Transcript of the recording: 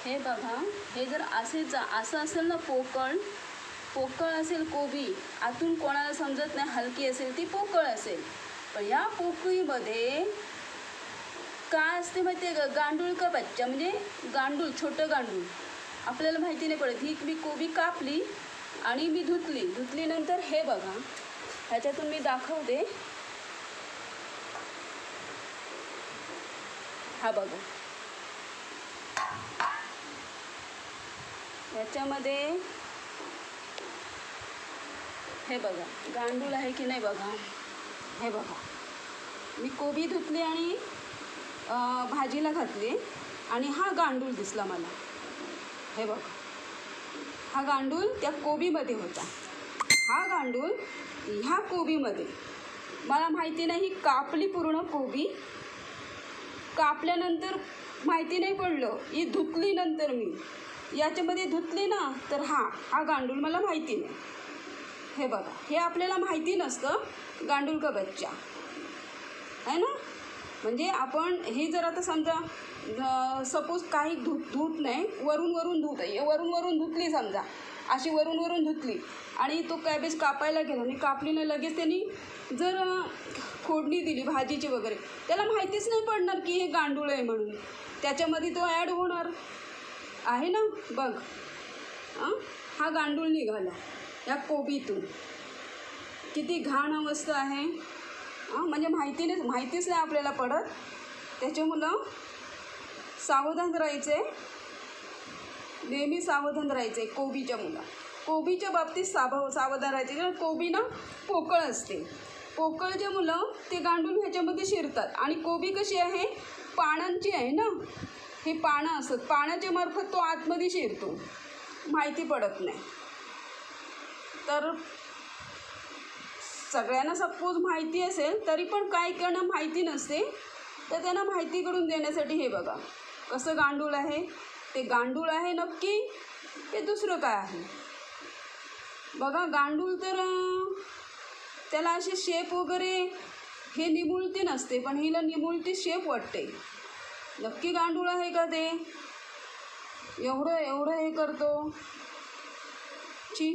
हे बघा, हे जर असं असेल ना, पोकळ असेल कोबी, आतून कोणाला समजत नाही, हलकी असेल ती पोकळ असेल. पण या पोकळीमध्ये काय असते माहिती आहे का, गांडूळ का बच्चा, म्हणजे गांडूळ, छोटं गांडूळ. आपल्याला माहिती नाही पडत. ही मी कोबी कापली आणि मी धुतलीनंतर हे बघा, ह्याच्यातून मी दाखवते. हा बघा, याच्यामध्ये हे बघा गांडूळ आहे की नाही बघा. हे बघा, मी कोबी धुतली आणि भाजीला घातली आणि हा गांडूळ दिसला मला. हे बघा, हा गांडूळ त्या कोबीमध्ये होता. हा गांडूळ ह्या कोबीमध्ये, मला माहिती नाही, कापली पूर्ण कोबी. कापल्यानंतर माहिती नाही पडलं, ही धुतली नंतर मी याच्यामध्ये धुतली ना, तर हा गांडूळ मला माहिती नाही. हे बघा, हे आपल्याला माहिती नसतं गांडूळ का बच्चा आहे ना. म्हणजे आपण हे जर आता समजा सपोज काही धूत नाही, वरून धुतली समजा, अशी वरून धुतली आणि तो कॅबेज कापायला गेला आणि कापली नाही, लगेच त्यांनी जर फोडणी दिली भाजीची वगैरे, त्याला माहितीच नाही पडणार की हे गांडूळ आहे म्हणून. त्याच्यामध्ये तो ॲड होणार आहे ना. बघ, हा गांडूळ निघाला या कोबीतून. किती घाण अवस्था आहे. म्हणजे माहितीच नाही आपल्याला पडत. त्याच्यामुळं सावधान राहायचं आहे, नेहमी सावधान राहायचं आहे कोबीच्या बाबतीत सावधान राहायचं. कारण कोबी ना पोकळ असते. पोकळच्या मुलं ते गांडूळ ह्याच्यामध्ये शिरतात. आणि कोबी कशी आहे, पानांची आहे ना, हे पानं असतात, पानाच्या मार्फत तो आतमध्ये शिरतो, माहिती पडत नाही. तर सगळ्यांना सपोज माहिती असेल तरी पण काही काहींना माहिती नसते, तर त्यांना माहिती करून देण्यासाठी हे बघा कसं गांडूळ आहे. ते गांडूळ आहे नक्की, ते दुसरं काय आहे बघा. गांडूळ तर त्याला असे शेप वगैरे हे निमुळती नसते, पण हिला निमुळती शेप वाटते. नक्की गांडूळ आहे का ते, एवढं हे करतो. ची